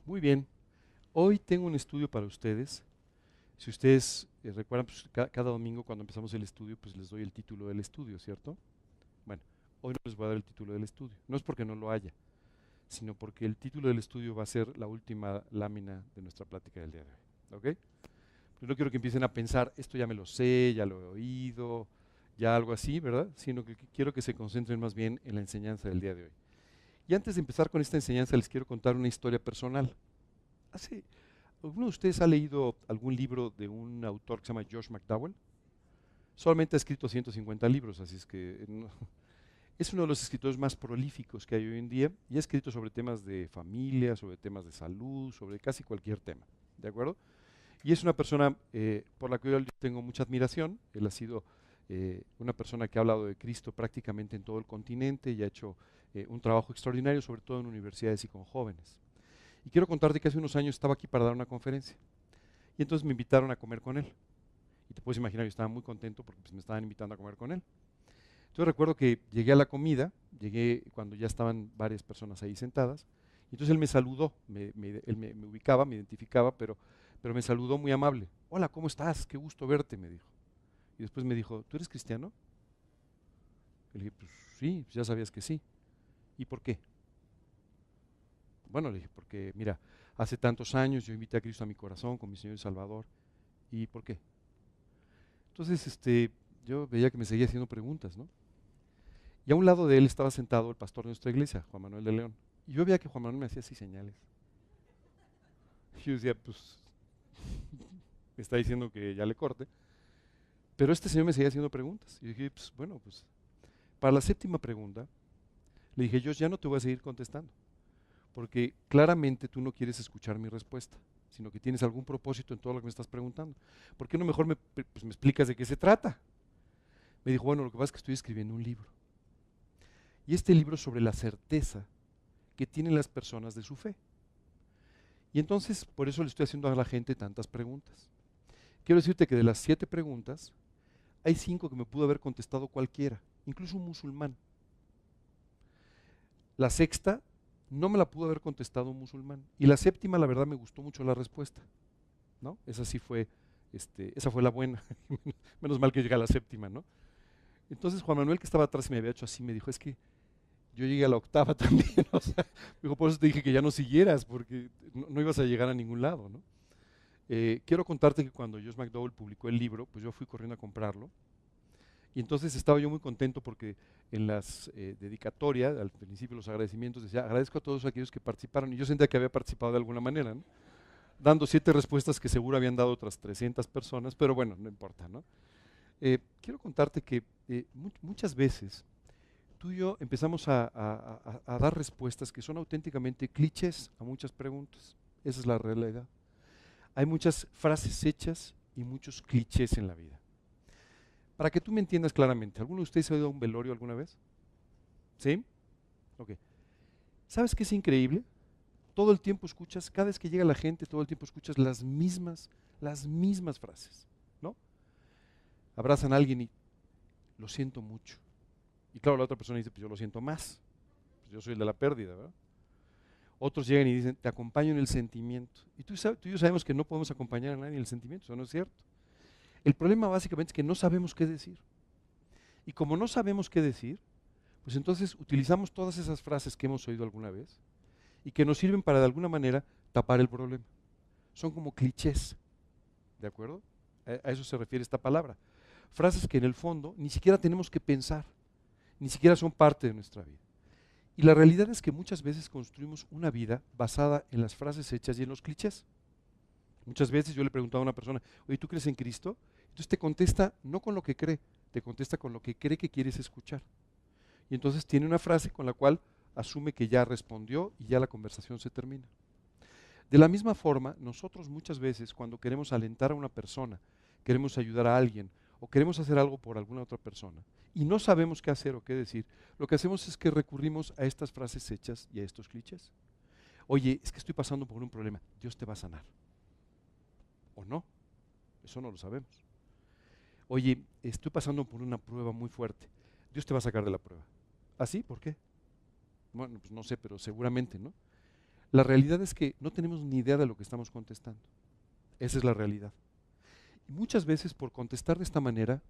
Muy bien. Hoy tengo un estudio para ustedes. Si ustedes recuerdan, pues, cada domingo cuando empezamos el estudio, pues les doy el título del estudio, ¿cierto? Bueno, hoy no les voy a dar el título del estudio. No es porque no lo haya, sino porque el título del estudio va a ser la última lámina de nuestra plática del día de hoy. ¿Ok? Pero no quiero que empiecen a pensar, esto ya me lo sé, ya lo he oído, ya algo así, ¿verdad? Sino que quiero que se concentren más bien en la enseñanza del día de hoy. Y antes de empezar con esta enseñanza, les quiero contar una historia personal. Hace ¿Alguno de ustedes ha leído algún libro de un autor que se llama Josh McDowell? Solamente ha escrito 150 libros, así es que es uno de los escritores más prolíficos que hay hoy en día y ha escrito sobre temas de familia, sobre temas de salud, sobre casi cualquier tema, ¿de acuerdo? Y es una persona por la que yo tengo mucha admiración. Él ha sido una persona que ha hablado de Cristo prácticamente en todo el continente y ha hecho un trabajo extraordinario, sobre todo en universidades y con jóvenes. Y quiero contarte que hace unos años estaba aquí para dar una conferencia. Y entonces me invitaron a comer con él. Y te puedes imaginar, yo estaba muy contento porque pues, me estaban invitando a comer con él. Entonces recuerdo que llegué a la comida, llegué cuando ya estaban varias personas ahí sentadas, y entonces él me saludó, él me ubicaba, me identificaba, pero me saludó muy amable. Hola, ¿cómo estás? Qué gusto verte, me dijo. Y después me dijo, ¿tú eres cristiano? Y le dije, pues sí, pues ya sabías que sí. ¿Y por qué? Bueno, le dije, porque mira, hace tantos años yo invité a Cristo a mi corazón con mi Señor y Salvador. ¿Y por qué? Entonces, yo veía que me seguía haciendo preguntas, ¿no? Y a un lado de él estaba sentado el pastor de nuestra iglesia, Juan Manuel de León. Y yo veía que Juan Manuel me hacía así señales. Y yo decía, pues, me está diciendo que ya le corte. Pero este señor me seguía haciendo preguntas. Y dije, pues, bueno, pues, para la séptima pregunta, le dije, yo ya no te voy a seguir contestando, porque claramente tú no quieres escuchar mi respuesta, sino que tienes algún propósito en todo lo que me estás preguntando. ¿Por qué no mejor pues, me explicas de qué se trata? Me dijo, bueno, lo que pasa es que estoy escribiendo un libro. Y este libro es sobre la certeza que tienen las personas de su fe. Y entonces, por eso le estoy haciendo a la gente tantas preguntas. Quiero decirte que de las 7 preguntas, hay 5 que me pudo haber contestado cualquiera, incluso un musulmán. La sexta no me la pudo haber contestado un musulmán. Y la séptima, la verdad, me gustó mucho la respuesta, ¿no? Esa sí fue, esa fue la buena. Menos mal que llega a la séptima, ¿no? Entonces Juan Manuel, que estaba atrás y me había hecho así, me dijo, es que yo llegué a la octava también, o sea, me dijo, por eso te dije que ya no siguieras, porque no ibas a llegar a ningún lado, ¿no? Quiero contarte que cuando Josh McDowell publicó el libro, pues yo fui corriendo a comprarlo. Y entonces estaba yo muy contento porque en las dedicatorias, al principio los agradecimientos, decía, agradezco a todos aquellos que participaron. Y yo sentía que había participado de alguna manera, ¿no? Dando 7 respuestas que seguro habían dado otras 300 personas, pero bueno, no importa, ¿no? Quiero contarte que muchas veces tú y yo empezamos a dar respuestas que son auténticamente clichés a muchas preguntas. Esa es la realidad. Hay muchas frases hechas y muchos clichés en la vida. Para que tú me entiendas claramente, ¿alguno de ustedes ha ido a un velorio alguna vez? ¿Sí? Ok. ¿Sabes qué es increíble? Todo el tiempo escuchas, cada vez que llega la gente, todo el tiempo escuchas las mismas frases, ¿no? Abrazan a alguien y lo siento mucho. Y claro, la otra persona dice, pues yo lo siento más. Pues yo soy el de la pérdida, ¿verdad? Otros llegan y dicen, te acompaño en el sentimiento. Y tú y yo sabemos que no podemos acompañar a nadie en el sentimiento, eso no es cierto. El problema básicamente es que no sabemos qué decir. Y como no sabemos qué decir, pues entonces utilizamos todas esas frases que hemos oído alguna vez y que nos sirven para de alguna manera tapar el problema. Son como clichés, ¿de acuerdo? A eso se refiere esta palabra. Frases que en el fondo ni siquiera tenemos que pensar, ni siquiera son parte de nuestra vida. Y la realidad es que muchas veces construimos una vida basada en las frases hechas y en los clichés. Muchas veces yo le preguntaba a una persona, oye, ¿tú crees en Cristo? Entonces te contesta no con lo que cree, te contesta con lo que cree que quieres escuchar. Y entonces tiene una frase con la cual asume que ya respondió y ya la conversación se termina. De la misma forma, nosotros muchas veces cuando queremos alentar a una persona, queremos ayudar a alguien o queremos hacer algo por alguna otra persona y no sabemos qué hacer o qué decir, lo que hacemos es que recurrimos a estas frases hechas y a estos clichés. Oye, es que estoy pasando por un problema, Dios te va a sanar. ¿O no? Eso no lo sabemos. Oye, estoy pasando por una prueba muy fuerte, Dios te va a sacar de la prueba. ¿Ah, sí? ¿Por qué? Bueno, pues no sé, pero seguramente, ¿no? La realidad es que no tenemos ni idea de lo que estamos contestando. Esa es la realidad. Y muchas veces por contestar de esta manera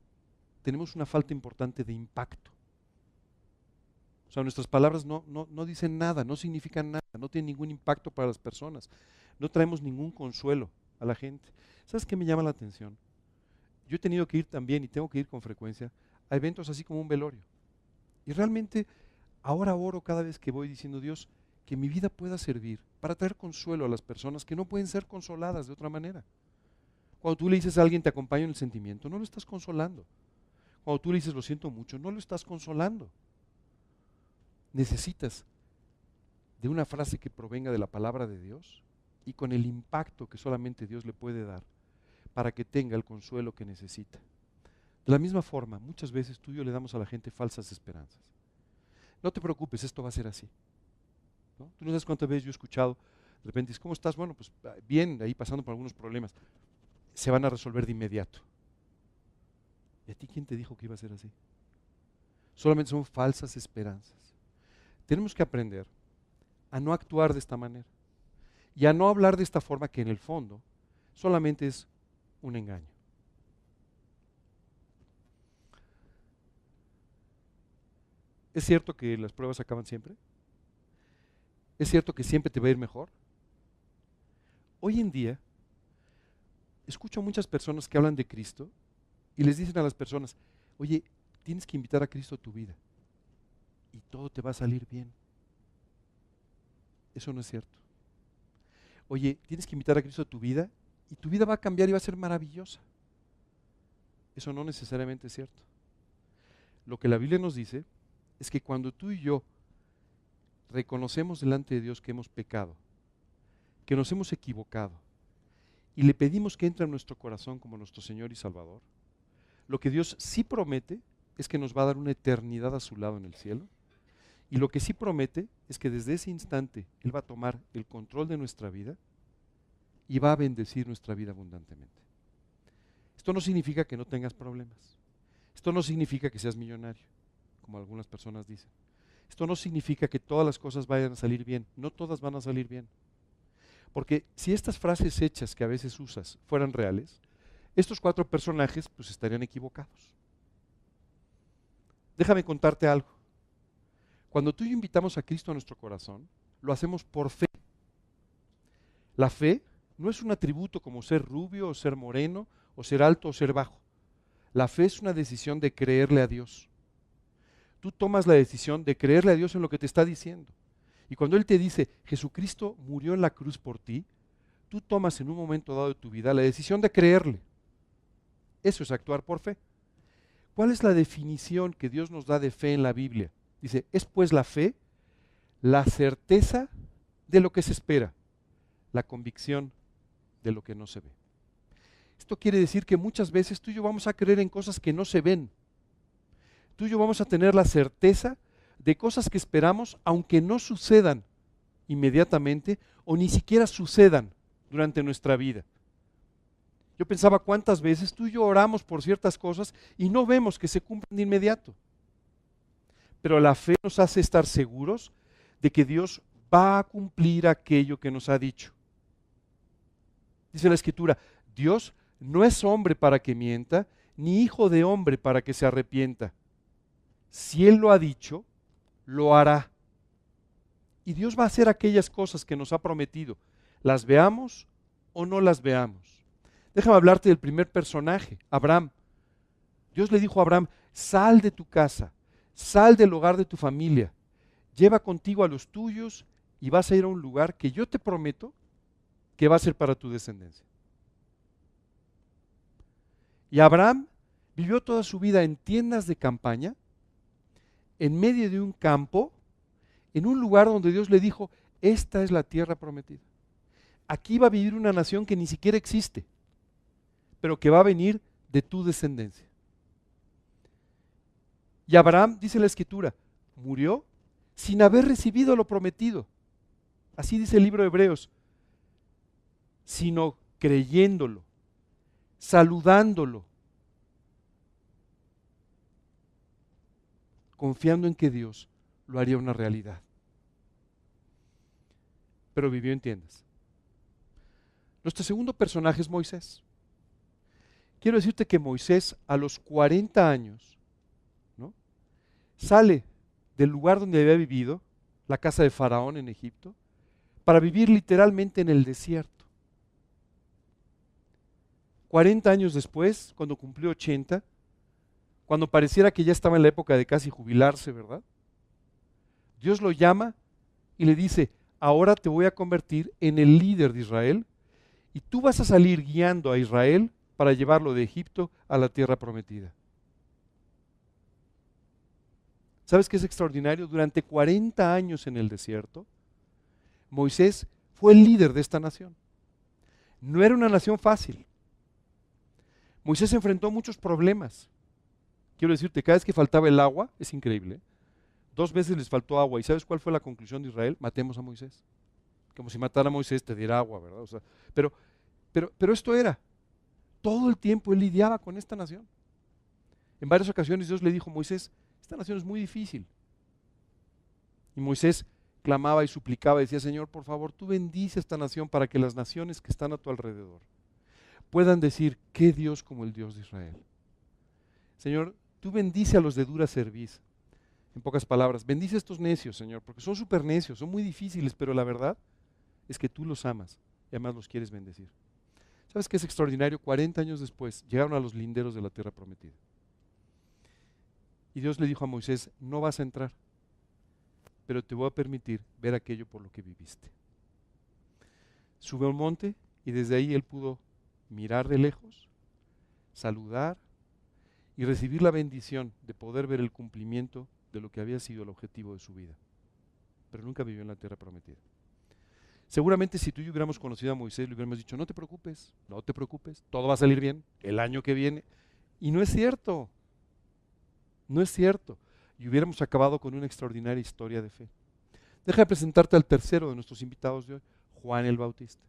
tenemos una falta importante de impacto. O sea, nuestras palabras no dicen nada, no significan nada, no tienen ningún impacto para las personas. No traemos ningún consuelo a la gente. ¿Sabes qué me llama la atención? Yo he tenido que ir también y tengo que ir con frecuencia a eventos así como un velorio. Y realmente ahora oro cada vez que voy diciendo, Dios, que mi vida pueda servir para traer consuelo a las personas que no pueden ser consoladas de otra manera. Cuando tú le dices a alguien te acompaño en el sentimiento, no lo estás consolando. Cuando tú le dices lo siento mucho, no lo estás consolando. Necesitas de una frase que provenga de la palabra de Dios y con el impacto que solamente Dios le puede dar para que tenga el consuelo que necesita. De la misma forma, muchas veces tú y yo le damos a la gente falsas esperanzas. No te preocupes, esto va a ser así, ¿no? Tú no sabes cuántas veces yo he escuchado, de repente dices, ¿cómo estás? Bueno, pues bien, ahí pasando por algunos problemas. Se van a resolver de inmediato. ¿Y a ti quién te dijo que iba a ser así? Solamente son falsas esperanzas. Tenemos que aprender a no actuar de esta manera y a no hablar de esta forma que en el fondo solamente es un engaño. ¿Es cierto que las pruebas acaban siempre? ¿Es cierto que siempre te va a ir mejor? Hoy en día escucho a muchas personas que hablan de Cristo y les dicen a las personas, oye, tienes que invitar a Cristo a tu vida y todo te va a salir bien. Eso no es cierto. Oye, tienes que invitar a Cristo a tu vida y tu vida va a cambiar y va a ser maravillosa. Eso no necesariamente es cierto. Lo que la Biblia nos dice es que cuando tú y yo reconocemos delante de Dios que hemos pecado, que nos hemos equivocado y le pedimos que entre en nuestro corazón como nuestro Señor y Salvador, lo que Dios sí promete es que nos va a dar una eternidad a su lado en el cielo. Y lo que sí promete es que desde ese instante Él va a tomar el control de nuestra vida y va a bendecir nuestra vida abundantemente. Esto no significa que no tengas problemas. Esto no significa que seas millonario, como algunas personas dicen. Esto no significa que todas las cosas vayan a salir bien. No todas van a salir bien. Porque si estas frases hechas que a veces usas fueran reales, estos 4 personajes pues estarían equivocados. Déjame contarte algo. Cuando tú y yo invitamos a Cristo a nuestro corazón, lo hacemos por fe. La fe no es un atributo como ser rubio o ser moreno o ser alto o ser bajo. La fe es una decisión de creerle a Dios. Tú tomas la decisión de creerle a Dios en lo que te está diciendo. Y cuando Él te dice, Jesucristo murió en la cruz por ti, tú tomas en un momento dado de tu vida la decisión de creerle. Eso es actuar por fe. ¿Cuál es la definición que Dios nos da de fe en la Biblia? Dice, es pues la fe, la certeza de lo que se espera, la convicción de lo que no se ve. Esto quiere decir que muchas veces tú y yo vamos a creer en cosas que no se ven. Tú y yo vamos a tener la certeza de cosas que esperamos, aunque no sucedan inmediatamente o ni siquiera sucedan durante nuestra vida. Yo pensaba cuántas veces tú y yo oramos por ciertas cosas y no vemos que se cumplan de inmediato. Pero la fe nos hace estar seguros de que Dios va a cumplir aquello que nos ha dicho. Dice la Escritura, Dios no es hombre para que mienta, ni hijo de hombre para que se arrepienta. Si Él lo ha dicho, lo hará. Y Dios va a hacer aquellas cosas que nos ha prometido, las veamos o no las veamos. Déjame hablarte del primer personaje, Abraham. Dios le dijo a Abraham, sal de tu casa, sal del hogar de tu familia, lleva contigo a los tuyos y vas a ir a un lugar que yo te prometo que va a ser para tu descendencia. Y Abraham vivió toda su vida en tiendas de campaña, en medio de un campo, en un lugar donde Dios le dijo, esta es la tierra prometida. Aquí va a vivir una nación que ni siquiera existe, pero que va a venir de tu descendencia. Y Abraham, dice la Escritura, murió sin haber recibido lo prometido. Así dice el libro de Hebreos, sino creyéndolo, saludándolo, confiando en que Dios lo haría una realidad. pero vivió en tiendas. Nuestro segundo personaje es Moisés. Quiero decirte que Moisés a los 40 años, ¿no?, sale del lugar donde había vivido, la casa de Faraón en Egipto, para vivir literalmente en el desierto. 40 años después, cuando cumplió 80, cuando pareciera que ya estaba en la época de casi jubilarse, ¿verdad? Dios lo llama y le dice, ahora te voy a convertir en el líder de Israel y tú vas a salir guiando a Israel para llevarlo de Egipto a la tierra prometida. ¿Sabes qué es extraordinario? Durante 40 años en el desierto, Moisés fue el líder de esta nación. No era una nación fácil. Moisés enfrentó muchos problemas. Quiero decirte, cada vez que faltaba el agua, es increíble, 2 veces les faltó agua. ¿Y sabes cuál fue la conclusión de Israel? Matemos a Moisés. Como si matara a Moisés te diera agua, ¿verdad? O sea, pero esto era. Todo el tiempo él lidiaba con esta nación. En varias ocasiones Dios le dijo, Moisés, esta nación es muy difícil. Y Moisés clamaba y suplicaba y decía, Señor, por favor, tú bendice a esta nación para que las naciones que están a tu alrededor puedan decir, ¿qué Dios como el Dios de Israel? Señor, tú bendice a los de dura cerviz. En pocas palabras, bendice a estos necios, Señor, porque son súper necios, son muy difíciles, pero la verdad es que tú los amas y además los quieres bendecir. ¿Sabes qué es extraordinario? 40 años después llegaron a los linderos de la tierra prometida. Y Dios le dijo a Moisés, no vas a entrar, pero te voy a permitir ver aquello por lo que viviste. Sube al monte y desde ahí él pudo mirar de lejos, saludar y recibir la bendición de poder ver el cumplimiento de lo que había sido el objetivo de su vida. Pero nunca vivió en la tierra prometida. Seguramente si tú y yo hubiéramos conocido a Moisés, le hubiéramos dicho, no te preocupes, todo va a salir bien el año que viene. Y no es cierto, no es cierto. Y hubiéramos acabado con una extraordinaria historia de fe. Deja de presentarte al tercero de nuestros invitados de hoy, Juan el Bautista.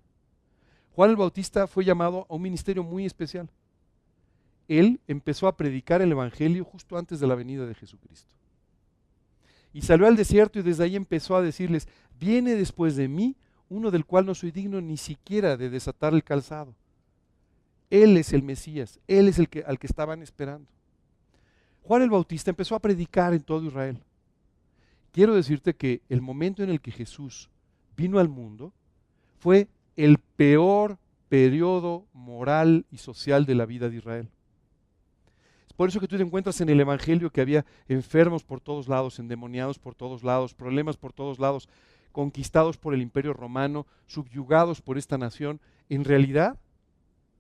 Juan el Bautista fue llamado a un ministerio muy especial. Él empezó a predicar el evangelio justo antes de la venida de Jesucristo. Y salió al desierto y desde ahí empezó a decirles, viene después de mí uno del cual no soy digno ni siquiera de desatar el calzado. Él es el Mesías, él es al que estaban esperando. Juan el Bautista empezó a predicar en todo Israel. Quiero decirte que el momento en el que Jesús vino al mundo fue el peor periodo moral y social de la vida de Israel. Es por eso que tú te encuentras en el Evangelio que había enfermos por todos lados, endemoniados por todos lados, problemas por todos lados, conquistados por el Imperio Romano, subyugados por esta nación. En realidad,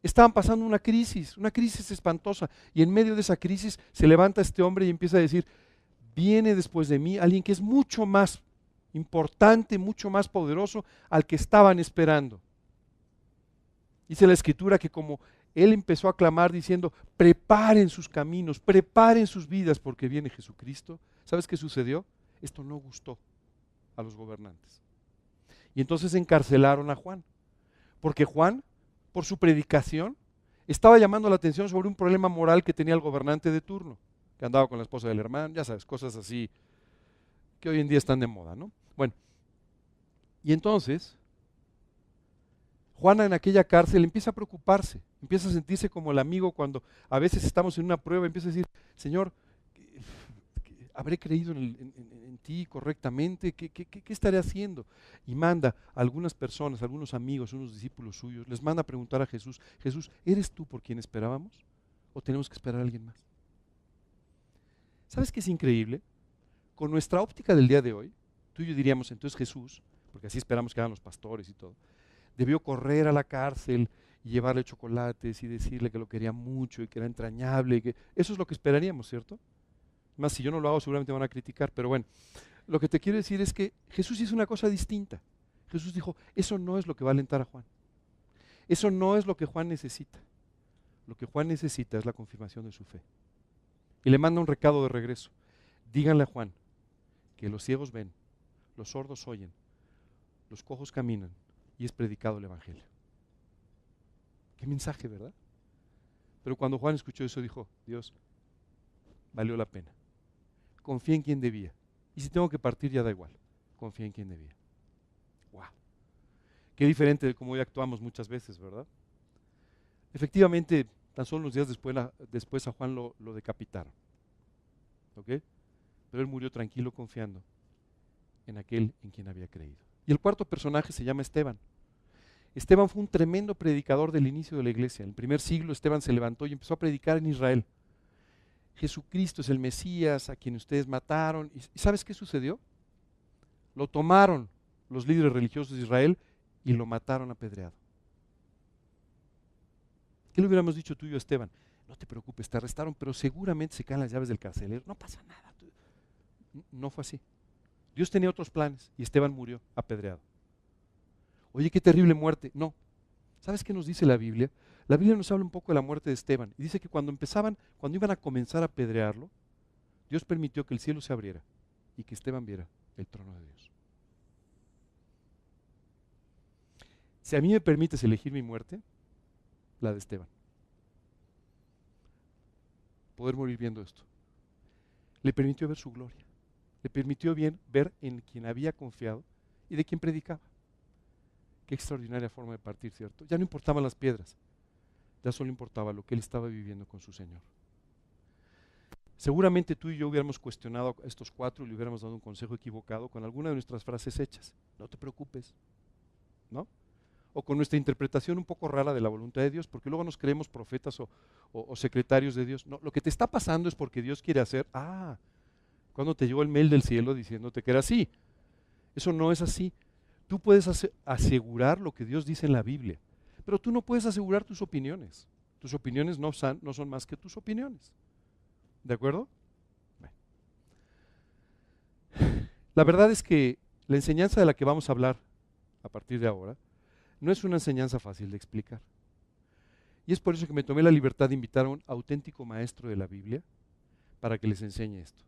estaban pasando una crisis espantosa. Y en medio de esa crisis se levanta este hombre y empieza a decir, viene después de mí alguien que es mucho más importante, mucho más poderoso al que estaban esperando. Dice la Escritura que como él empezó a clamar diciendo, preparen sus caminos, preparen sus vidas porque viene Jesucristo. ¿Sabes qué sucedió? Esto no gustó a los gobernantes. Y entonces encarcelaron a Juan, porque Juan, por su predicación, estaba llamando la atención sobre un problema moral que tenía el gobernante de turno, que andaba con la esposa del hermano, ya sabes, cosas así que hoy en día están de moda, ¿no? Bueno, y entonces Juan en aquella cárcel empieza a preocuparse, empieza a sentirse como el amigo cuando a veces estamos en una prueba, empieza a decir, Señor, ¿habré creído en ti correctamente? ¿Qué estaré haciendo? Y manda a algunas personas, a algunos amigos, unos discípulos suyos, les manda a preguntar a Jesús, Jesús, ¿eres tú por quien esperábamos? ¿O tenemos que esperar a alguien más? ¿Sabes qué es increíble? Con nuestra óptica del día de hoy, tú y yo diríamos, entonces Jesús, porque así esperamos que hagan los pastores y todo, debió correr a la cárcel y llevarle chocolates y decirle que lo quería mucho y que era entrañable. Eso es lo que esperaríamos, ¿cierto? Más si yo no lo hago seguramente me van a criticar, pero bueno, lo que te quiero decir es que Jesús hizo una cosa distinta. Jesús dijo, eso no es lo que va a alentar a Juan. Eso no es lo que Juan necesita. Lo que Juan necesita es la confirmación de su fe. Y le manda un recado de regreso. Díganle a Juan que los ciegos ven, los sordos oyen, los cojos caminan y es predicado el Evangelio. Qué mensaje, ¿verdad? Pero cuando Juan escuchó eso dijo, Dios, valió la pena. Confía en quien debía. Y si tengo que partir ya da igual. Confía en quien debía. Wow. Qué diferente de cómo hoy actuamos muchas veces, ¿verdad? Efectivamente, tan solo unos días después a Juan lo decapitaron. ¿Ok? Pero él murió tranquilo confiando en aquel en quien había creído. Y el cuarto personaje se llama Esteban. Esteban fue un tremendo predicador del inicio de la iglesia. En el primer siglo Esteban se levantó y empezó a predicar en Israel. Jesucristo es el Mesías a quien ustedes mataron. ¿Y sabes qué sucedió? Lo tomaron los líderes religiosos de Israel y lo mataron apedreado. ¿Qué le hubiéramos dicho tú y yo a Esteban? No te preocupes, te arrestaron, pero seguramente se caen las llaves del carcelero. No pasa nada. No fue así. Dios tenía otros planes y Esteban murió apedreado. Oye, qué terrible muerte. No. ¿Sabes qué nos dice la Biblia? La Biblia nos habla un poco de la muerte de Esteban y dice que cuando iban a comenzar a apedrearlo, Dios permitió que el cielo se abriera y que Esteban viera el trono de Dios. Si a mí me permites elegir mi muerte, la de Esteban. Poder morir viendo esto. Le permitió ver su gloria. Le permitió ver en quien había confiado y de quien predicaba. Qué extraordinaria forma de partir, ¿cierto? Ya no importaban las piedras, ya solo importaba lo que él estaba viviendo con su Señor. Seguramente tú y yo hubiéramos cuestionado a estos cuatro y le hubiéramos dado un consejo equivocado con alguna de nuestras frases hechas. No te preocupes, ¿no? O con nuestra interpretación un poco rara de la voluntad de Dios, porque luego nos creemos profetas o secretarios de Dios. No, lo que te está pasando es porque Dios quiere hacer, cuando te llegó el mail del cielo diciéndote que era así. Eso no es así. Tú puedes asegurar lo que Dios dice en la Biblia, pero tú no puedes asegurar tus opiniones. Tus opiniones no son más que tus opiniones. ¿De acuerdo? Bueno. La verdad es que la enseñanza de la que vamos a hablar a partir de ahora no es una enseñanza fácil de explicar. Y es por eso que me tomé la libertad de invitar a un auténtico maestro de la Biblia para que les enseñe esto.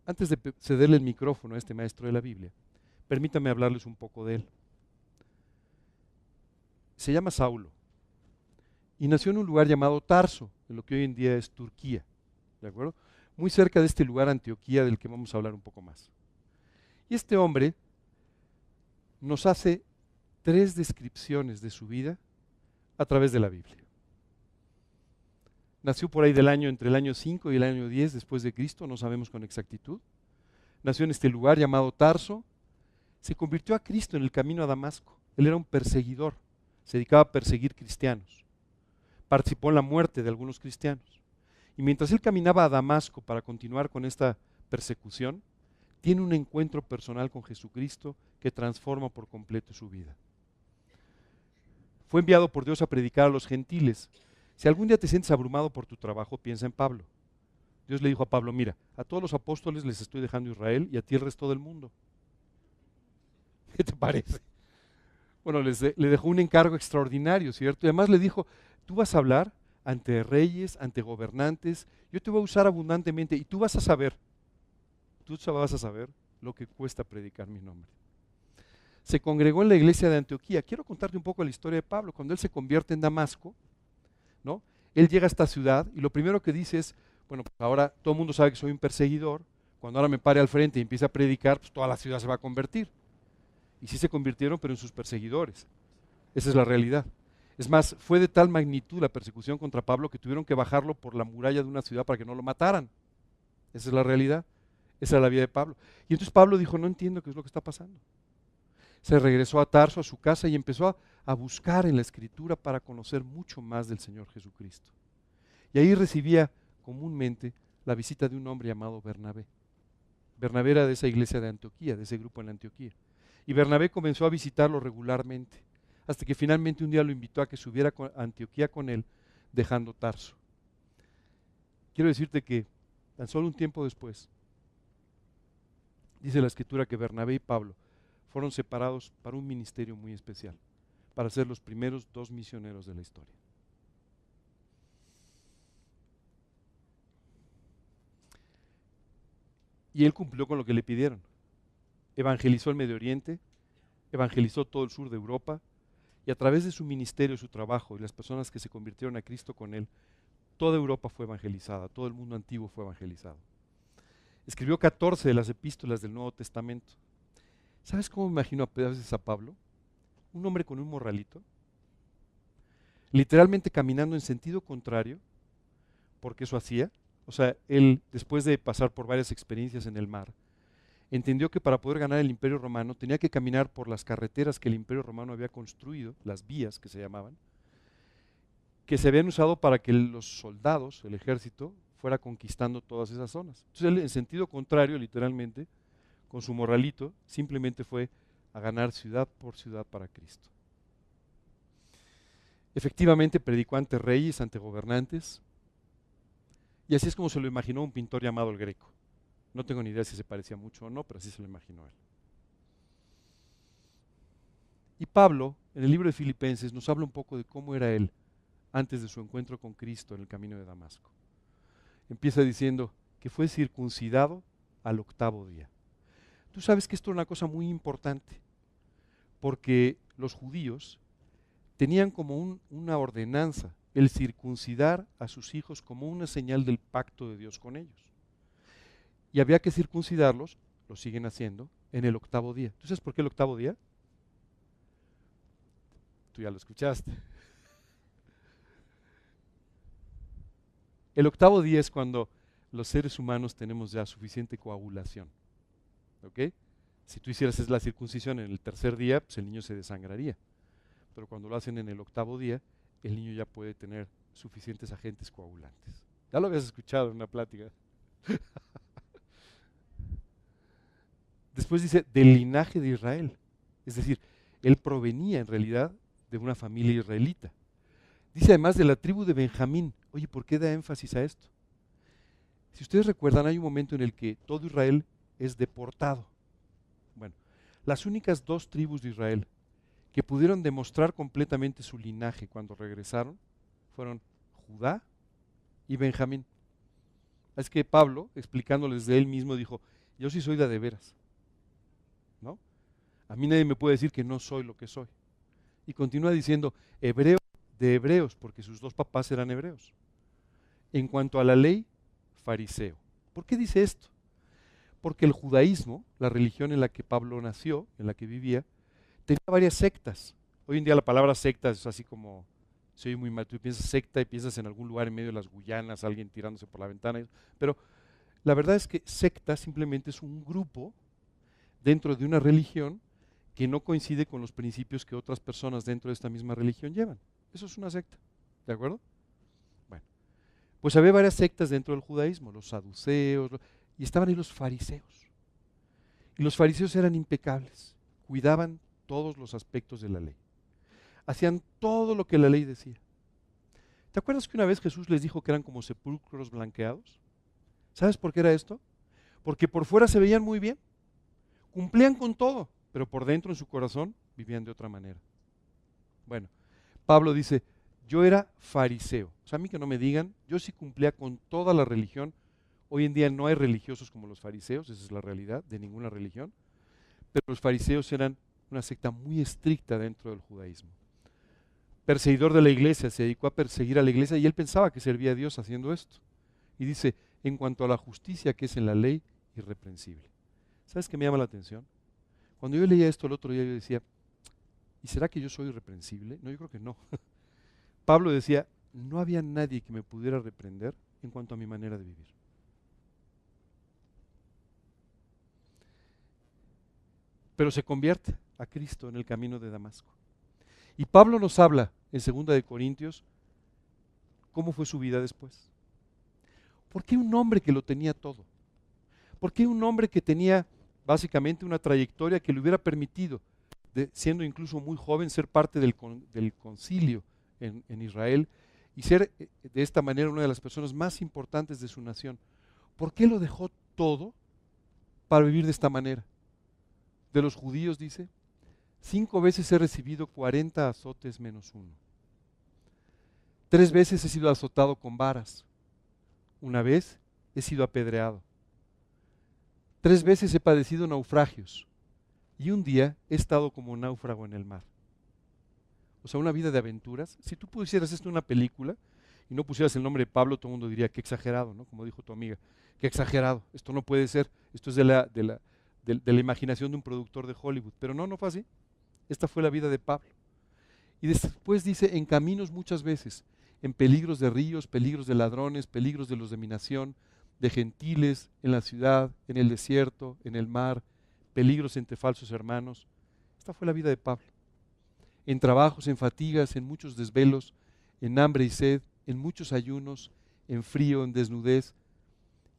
Antes de cederle el micrófono a este maestro de la Biblia, permítame hablarles un poco de él. Se llama Saulo y nació en un lugar llamado Tarso, en lo que hoy en día es Turquía, ¿de acuerdo? Muy cerca de este lugar, Antioquía, del que vamos a hablar un poco más. Y este hombre nos hace 3 descripciones de su vida a través de la Biblia. Nació por ahí entre el año 5 y el año 10 después de Cristo, no sabemos con exactitud. Nació en este lugar llamado Tarso. Se convirtió a Cristo en el camino a Damasco. Él era un perseguidor, se dedicaba a perseguir cristianos. Participó en la muerte de algunos cristianos. Y mientras él caminaba a Damasco para continuar con esta persecución, tiene un encuentro personal con Jesucristo que transforma por completo su vida. Fue enviado por Dios a predicar a los gentiles. Si algún día te sientes abrumado por tu trabajo, piensa en Pablo. Dios le dijo a Pablo, mira, a todos los apóstoles les estoy dejando Israel y a ti el resto del mundo. ¿Qué te parece? Bueno, le dejó un encargo extraordinario, ¿cierto? Y además le dijo, tú vas a hablar ante reyes, ante gobernantes, yo te voy a usar abundantemente y tú vas a saber lo que cuesta predicar mi nombre. Se congregó en la iglesia de Antioquía. Quiero contarte un poco la historia de Pablo. Cuando él se convierte en Damasco, ¿no? Él llega a esta ciudad y lo primero que dice es, bueno, pues ahora todo el mundo sabe que soy un perseguidor, cuando ahora me pare al frente y empiece a predicar, pues toda la ciudad se va a convertir. Y sí se convirtieron, pero en sus perseguidores. Esa es la realidad. Es más, fue de tal magnitud la persecución contra Pablo que tuvieron que bajarlo por la muralla de una ciudad para que no lo mataran. Esa es la realidad. Esa era la vida de Pablo. Y entonces Pablo dijo, no entiendo qué es lo que está pasando. Se regresó a Tarso, a su casa, y empezó a buscar en la Escritura para conocer mucho más del Señor Jesucristo. Y ahí recibía comúnmente la visita de un hombre llamado Bernabé. Bernabé era de esa iglesia de Antioquía, de ese grupo en Antioquía. Y Bernabé comenzó a visitarlo regularmente, hasta que finalmente un día lo invitó a que subiera a Antioquía con él, dejando Tarso. Quiero decirte que tan solo un tiempo después, dice la Escritura que Bernabé y Pablo fueron separados para un ministerio muy especial, para ser los primeros 2 misioneros de la historia. Y él cumplió con lo que le pidieron. Evangelizó el Medio Oriente, evangelizó todo el sur de Europa, y a través de su ministerio, su trabajo y las personas que se convirtieron a Cristo con él, toda Europa fue evangelizada, todo el mundo antiguo fue evangelizado. Escribió 14 de las epístolas del Nuevo Testamento. ¿Sabes cómo me imagino a veces a Pablo? un hombre con un morralito, literalmente caminando en sentido contrario, porque eso hacía. O sea, él, después de pasar por varias experiencias en el mar, entendió que para poder ganar el Imperio Romano tenía que caminar por las carreteras que el Imperio Romano había construido, las vías que se llamaban, que se habían usado para que los soldados, el ejército, fuera conquistando todas esas zonas. Entonces él, en sentido contrario, literalmente, con su morralito, simplemente fue a ganar ciudad por ciudad para Cristo. Efectivamente predicó ante reyes, ante gobernantes, y así es como se lo imaginó un pintor llamado el Greco. No tengo ni idea si se parecía mucho o no, pero así se lo imaginó él. Y Pablo, en el libro de Filipenses, nos habla un poco de cómo era él antes de su encuentro con Cristo en el camino de Damasco. Empieza diciendo que fue circuncidado al 8º día. Tú sabes que esto era una cosa muy importante, porque los judíos tenían como una ordenanza, el circuncidar a sus hijos como una señal del pacto de Dios con ellos. Y había que circuncidarlos, lo siguen haciendo, en el 8º día. ¿Tú sabes por qué el 8º día? Tú ya lo escuchaste. El 8º día es cuando los seres humanos tenemos ya suficiente coagulación. ¿Ok? Si tú hicieras la circuncisión en el 3er día, pues el niño se desangraría. Pero cuando lo hacen en el 8º día, el niño ya puede tener suficientes agentes coagulantes. Ya lo habías escuchado en una plática. Después dice, del linaje de Israel. Es decir, él provenía en realidad de una familia israelita. Dice además de la tribu de Benjamín. Oye, ¿por qué da énfasis a esto? Si ustedes recuerdan, hay un momento en el que todo Israel es deportado. Bueno, las únicas 2 tribus de Israel que pudieron demostrar completamente su linaje cuando regresaron fueron Judá y Benjamín. Es que Pablo, explicándoles de él mismo, dijo, yo sí soy de veras, ¿no? A mí nadie me puede decir que no soy lo que soy. Y continúa diciendo, hebreo de hebreos, porque sus 2 papás eran hebreos. En cuanto a la ley, fariseo. ¿Por qué dice esto? Porque el judaísmo, la religión en la que Pablo nació, en la que vivía, tenía varias sectas. Hoy en día la palabra secta es así como, se oye muy mal, tú piensas secta y piensas en algún lugar en medio de las Guyanas, alguien tirándose por la ventana, pero la verdad es que secta simplemente es un grupo dentro de una religión que no coincide con los principios que otras personas dentro de esta misma religión llevan. Eso es una secta, ¿de acuerdo? Bueno, pues había varias sectas dentro del judaísmo, los saduceos, y estaban ahí los fariseos. Y los fariseos eran impecables, cuidaban todos los aspectos de la ley. Hacían todo lo que la ley decía. ¿Te acuerdas que una vez Jesús les dijo que eran como sepulcros blanqueados? ¿Sabes por qué era esto? Porque por fuera se veían muy bien, cumplían con todo, pero por dentro en su corazón vivían de otra manera. Bueno, Pablo dice, yo era fariseo. O sea, a mí que no me digan, yo sí cumplía con toda la religión. Hoy en día no hay religiosos como los fariseos, esa es la realidad de ninguna religión, pero los fariseos eran una secta muy estricta dentro del judaísmo. Perseguidor de la iglesia, se dedicó a perseguir a la iglesia y él pensaba que servía a Dios haciendo esto. Y dice, en cuanto a la justicia que es en la ley, irreprensible. ¿Sabes qué me llama la atención? Cuando yo leía esto el otro día yo decía, ¿y será que yo soy irreprensible? No, yo creo que no. Pablo decía, no había nadie que me pudiera reprender en cuanto a mi manera de vivir. Pero se convierte a Cristo en el camino de Damasco. Y Pablo nos habla en 2 de Corintios cómo fue su vida después. ¿Por qué un hombre que lo tenía todo? ¿Por qué un hombre que tenía básicamente una trayectoria que le hubiera permitido, siendo incluso muy joven, ser parte del concilio en Israel y ser de esta manera una de las personas más importantes de su nación? ¿Por qué lo dejó todo para vivir de esta manera? De los judíos dice, 5 veces he recibido 40 azotes menos 1. 3 veces he sido azotado con varas. 1 vez he sido apedreado. 3 veces he padecido naufragios. Y 1 día he estado como náufrago en el mar. O sea, una vida de aventuras. Si tú pusieras esto en una película y no pusieras el nombre de Pablo, todo el mundo diría, qué exagerado, ¿no? Como dijo tu amiga, qué exagerado, esto no puede ser, esto es de la imaginación de un productor de Hollywood. Pero no fue así. Esta fue la vida de Pablo. Y después dice, en caminos muchas veces, en peligros de ríos, peligros de ladrones, peligros de los de mi nación, de gentiles, en la ciudad, en el desierto, en el mar, peligros entre falsos hermanos. Esta fue la vida de Pablo. En trabajos, en fatigas, en muchos desvelos, en hambre y sed, en muchos ayunos, en frío, en desnudez.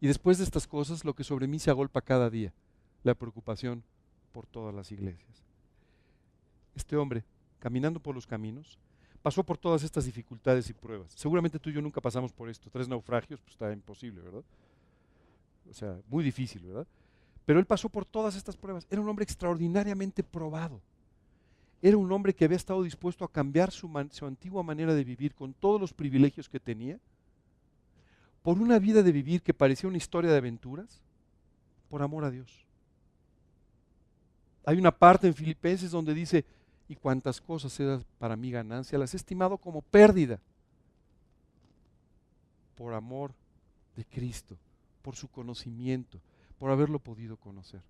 Y después de estas cosas, lo que sobre mí se agolpa cada día, la preocupación por todas las iglesias. Este hombre, caminando por los caminos, pasó por todas estas dificultades y pruebas. Seguramente tú y yo nunca pasamos por esto. 3 naufragios, pues está imposible, ¿verdad? O sea, muy difícil, ¿verdad? Pero él pasó por todas estas pruebas. Era un hombre extraordinariamente probado. Era un hombre que había estado dispuesto a cambiar su antigua manera de vivir con todos los privilegios que tenía, por una vida de vivir que parecía una historia de aventuras, por amor a Dios. Hay una parte en Filipenses donde dice, y cuantas cosas eran para mí ganancia, las he estimado como pérdida, por amor de Cristo, por su conocimiento, por haberlo podido conocer.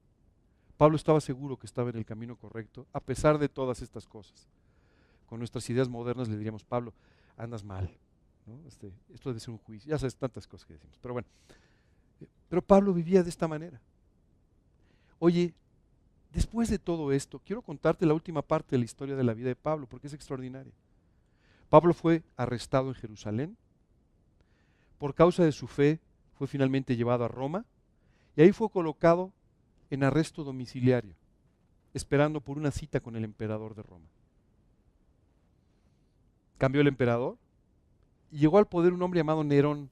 Pablo estaba seguro que estaba en el camino correcto, a pesar de todas estas cosas. Con nuestras ideas modernas le diríamos, Pablo, andas mal, ¿no? Esto debe ser un juicio, ya sabes tantas cosas que decimos, pero bueno. Pero Pablo vivía de esta manera. Oye, después de todo esto, quiero contarte la última parte de la historia de la vida de Pablo, porque es extraordinaria. Pablo fue arrestado en Jerusalén. Por causa de su fe, fue finalmente llevado a Roma, y ahí fue colocado en arresto domiciliario, esperando por una cita con el emperador de Roma. Cambió el emperador y llegó al poder un hombre llamado Nerón.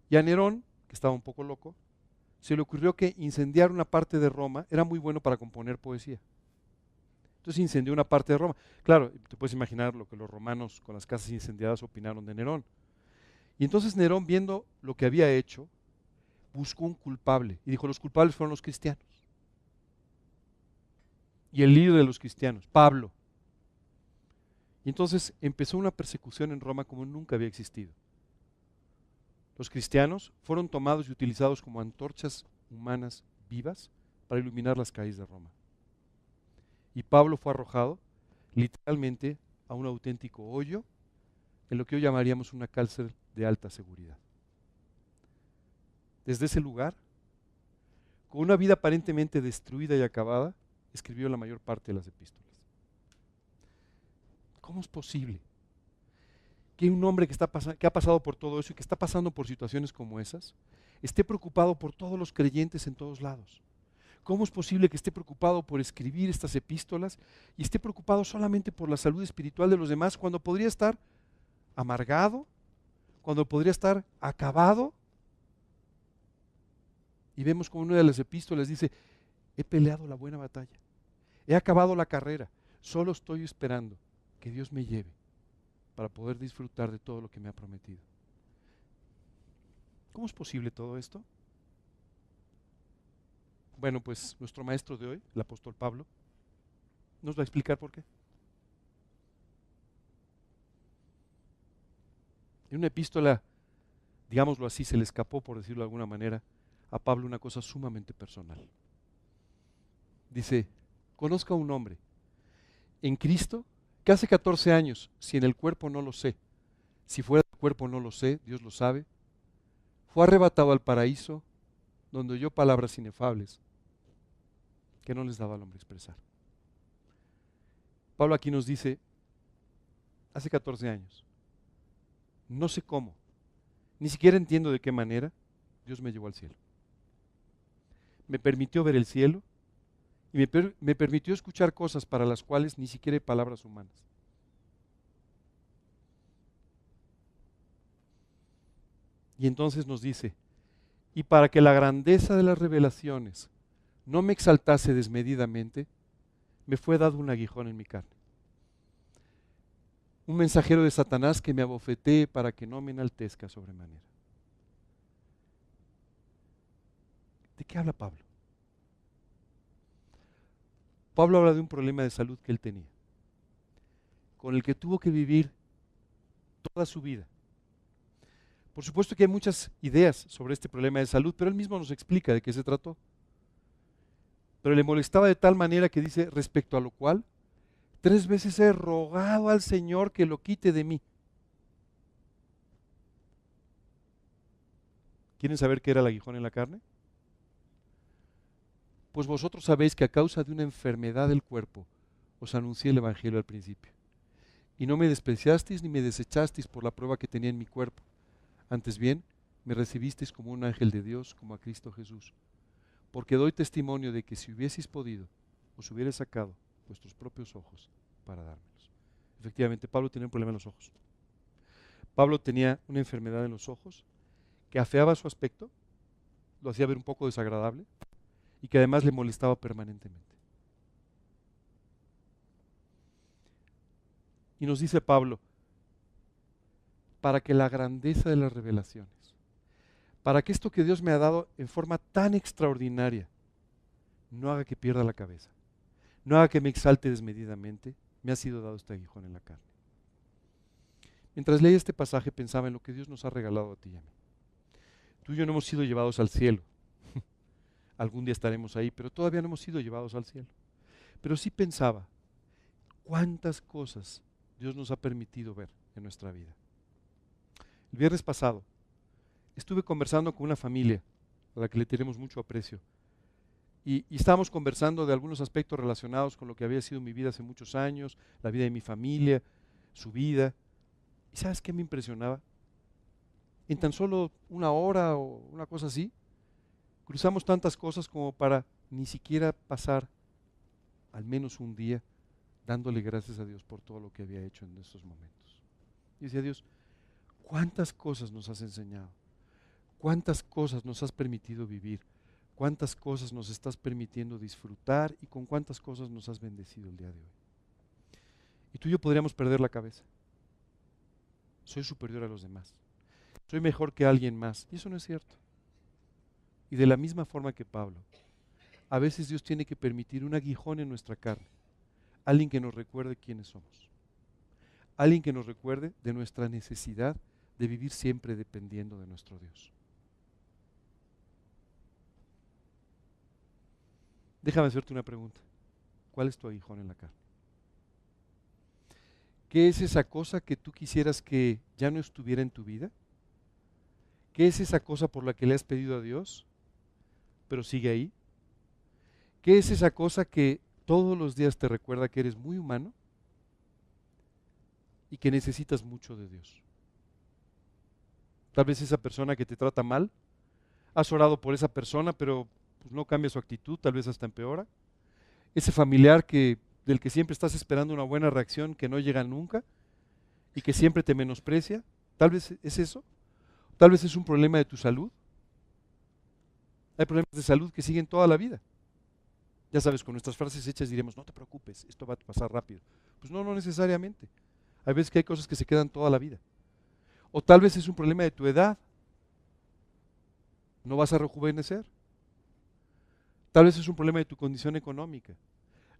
Y a Nerón, que estaba un poco loco, se le ocurrió que incendiar una parte de Roma era muy bueno para componer poesía. Entonces incendió una parte de Roma. Claro, te puedes imaginar lo que los romanos con las casas incendiadas opinaron de Nerón. Y entonces Nerón, viendo lo que había hecho, buscó un culpable y dijo, los culpables fueron los cristianos. Y el líder de los cristianos, Pablo. Y entonces empezó una persecución en Roma como nunca había existido. Los cristianos fueron tomados y utilizados como antorchas humanas vivas para iluminar las calles de Roma. Y Pablo fue arrojado literalmente a un auténtico hoyo en lo que hoy llamaríamos una cárcel de alta seguridad. Desde ese lugar, con una vida aparentemente destruida y acabada, escribió la mayor parte de las epístolas. ¿Cómo es posible que un hombre que ha pasado por todo eso y que está pasando por situaciones como esas, esté preocupado por todos los creyentes en todos lados? ¿Cómo es posible que esté preocupado por escribir estas epístolas y esté preocupado solamente por la salud espiritual de los demás cuando podría estar amargado, cuando podría estar acabado? Y vemos como una de las epístolas dice, he peleado la buena batalla, he acabado la carrera, solo estoy esperando que Dios me lleve para poder disfrutar de todo lo que me ha prometido. ¿Cómo es posible todo esto? Bueno, pues nuestro maestro de hoy, el apóstol Pablo, nos va a explicar por qué. En una epístola, digámoslo así, se le escapó, por decirlo de alguna manera, a Pablo una cosa sumamente personal. Dice, conozco a un hombre en Cristo que hace 14 años, si en el cuerpo no lo sé, si fuera del cuerpo no lo sé, Dios lo sabe, fue arrebatado al paraíso donde oyó palabras inefables que no les daba al hombre expresar. Pablo aquí nos dice, hace 14 años, no sé cómo, ni siquiera entiendo de qué manera, Dios me llevó al cielo. Me permitió ver el cielo y me permitió escuchar cosas para las cuales ni siquiera hay palabras humanas. Y entonces nos dice, y para que la grandeza de las revelaciones no me exaltase desmedidamente, me fue dado un aguijón en mi carne. Un mensajero de Satanás que me abofetee para que no me enaltezca sobremanera. ¿De qué habla Pablo? Pablo habla de un problema de salud que él tenía, con el que tuvo que vivir toda su vida. Por supuesto que hay muchas ideas sobre este problema de salud, pero él mismo nos explica de qué se trató. Pero le molestaba de tal manera que dice, respecto a lo cual 3 veces he rogado al Señor que lo quite de mí. ¿Quieren saber qué era el aguijón en la carne? Pues vosotros sabéis que a causa de una enfermedad del cuerpo os anuncié el Evangelio al principio. Y no me despreciasteis ni me desechasteis por la prueba que tenía en mi cuerpo. Antes bien, me recibisteis como un ángel de Dios, como a Cristo Jesús. Porque doy testimonio de que si hubieseis podido, os hubierais sacado vuestros propios ojos para dármelos. Efectivamente, Pablo tenía un problema en los ojos. Pablo tenía una enfermedad en los ojos que afeaba su aspecto, lo hacía ver un poco desagradable y que además le molestaba permanentemente. Y nos dice Pablo, para que la grandeza de las revelaciones, para que esto que Dios me ha dado en forma tan extraordinaria, no haga que pierda la cabeza, no haga que me exalte desmedidamente, me ha sido dado este aguijón en la carne. Mientras leía este pasaje pensaba en lo que Dios nos ha regalado a ti y a mí. Tú y yo no hemos sido llevados al cielo. Algún día estaremos ahí, pero todavía no hemos sido llevados al cielo. Pero sí pensaba, cuántas cosas Dios nos ha permitido ver en nuestra vida. El viernes pasado estuve conversando con una familia a la que le tenemos mucho aprecio y estábamos conversando de algunos aspectos relacionados con lo que había sido mi vida hace muchos años, la vida de mi familia, su vida. ¿Y sabes qué me impresionaba? En tan solo una hora o una cosa así, cruzamos tantas cosas como para ni siquiera pasar al menos un día dándole gracias a Dios por todo lo que había hecho en estos momentos. Y decía Dios, ¿cuántas cosas nos has enseñado? ¿Cuántas cosas nos has permitido vivir? ¿Cuántas cosas nos estás permitiendo disfrutar? ¿Y con cuántas cosas nos has bendecido el día de hoy? Y tú y yo podríamos perder la cabeza. Soy superior a los demás. Soy mejor que alguien más. Y eso no es cierto. Y de la misma forma que Pablo, a veces Dios tiene que permitir un aguijón en nuestra carne. Alguien que nos recuerde quiénes somos. Alguien que nos recuerde de nuestra necesidad de vivir siempre dependiendo de nuestro Dios. Déjame hacerte una pregunta. ¿Cuál es tu aguijón en la carne? ¿Qué es esa cosa que tú quisieras que ya no estuviera en tu vida? ¿Qué es esa cosa por la que le has pedido a Dios, pero sigue ahí? ¿Qué es esa cosa que todos los días te recuerda que eres muy humano y que necesitas mucho de Dios? Tal vez esa persona que te trata mal, has orado por esa persona, pero pues no cambia su actitud, tal vez hasta empeora. Ese familiar del que siempre estás esperando una buena reacción que no llega nunca y que siempre te menosprecia, tal vez es eso. Tal vez es un problema de tu salud. Hay problemas de salud que siguen toda la vida. Ya sabes, con nuestras frases hechas diremos, no te preocupes, esto va a pasar rápido. Pues no necesariamente. Hay veces que hay cosas que se quedan toda la vida. O tal vez es un problema de tu edad. No vas a rejuvenecer. Tal vez es un problema de tu condición económica.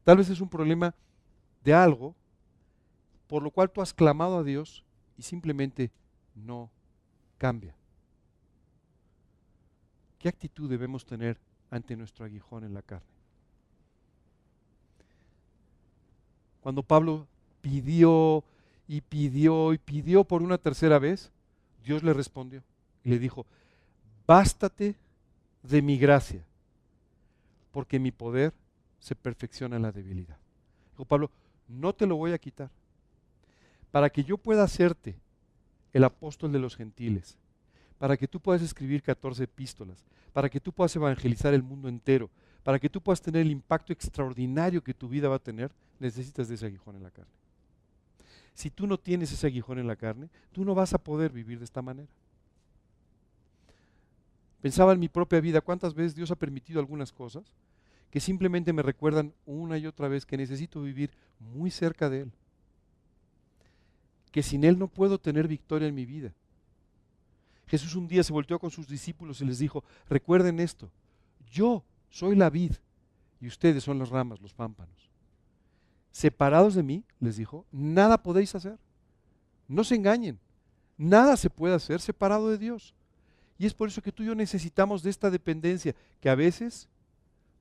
Tal vez es un problema de algo por lo cual tú has clamado a Dios y simplemente no cambia. ¿Qué actitud debemos tener ante nuestro aguijón en la carne? Cuando Pablo pidió y pidió y pidió por una tercera vez, Dios le respondió y le dijo, bástate de mi gracia, porque mi poder se perfecciona en la debilidad. Dijo Pablo, no te lo voy a quitar. Para que yo pueda hacerte el apóstol de los gentiles, para que tú puedas escribir 14 epístolas, para que tú puedas evangelizar el mundo entero, para que tú puedas tener el impacto extraordinario que tu vida va a tener, necesitas de ese aguijón en la carne. Si tú no tienes ese aguijón en la carne, tú no vas a poder vivir de esta manera. Pensaba en mi propia vida, cuántas veces Dios ha permitido algunas cosas que simplemente me recuerdan una y otra vez que necesito vivir muy cerca de Él. Que sin Él no puedo tener victoria en mi vida. Jesús un día se volteó con sus discípulos y les dijo, recuerden esto, yo soy la vid y ustedes son las ramas, los pámpanos. Separados de mí, les dijo, nada podéis hacer. No se engañen, nada se puede hacer separado de Dios. Y es por eso que tú y yo necesitamos de esta dependencia, que a veces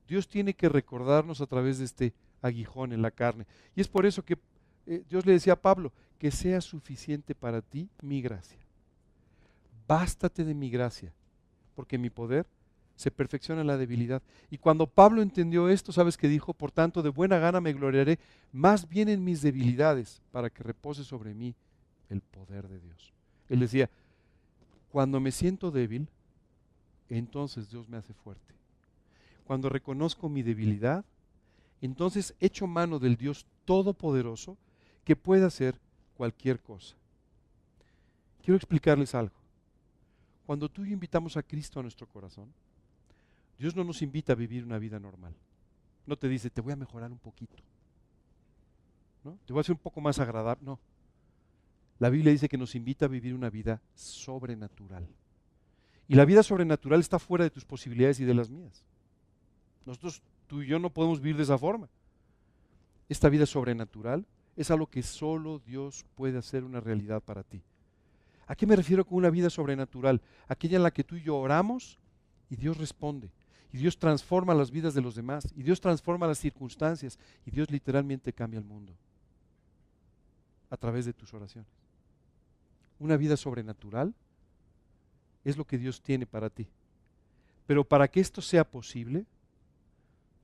Dios tiene que recordarnos a través de este aguijón en la carne. Y es por eso que Dios le decía a Pablo, que sea suficiente para ti mi gracia. Bástate de mi gracia, porque mi poder se perfecciona en la debilidad. Y cuando Pablo entendió esto, ¿sabes qué dijo? Por tanto, de buena gana me gloriaré más bien en mis debilidades, para que repose sobre mí el poder de Dios. Él decía, cuando me siento débil, entonces Dios me hace fuerte. Cuando reconozco mi debilidad, entonces echo mano del Dios Todopoderoso que puede hacer cualquier cosa. Quiero explicarles algo. Cuando tú y yo invitamos a Cristo a nuestro corazón, Dios no nos invita a vivir una vida normal. No te dice, te voy a mejorar un poquito, ¿no? Te voy a hacer un poco más agradable. No. La Biblia dice que nos invita a vivir una vida sobrenatural. Y la vida sobrenatural está fuera de tus posibilidades y de las mías. Nosotros, tú y yo, no podemos vivir de esa forma. Esta vida sobrenatural es algo que solo Dios puede hacer una realidad para ti. ¿A qué me refiero con una vida sobrenatural? Aquella en la que tú y yo oramos y Dios responde. Y Dios transforma las vidas de los demás. Y Dios transforma las circunstancias. Y Dios literalmente cambia el mundo a través de tus oraciones. Una vida sobrenatural es lo que Dios tiene para ti. Pero para que esto sea posible,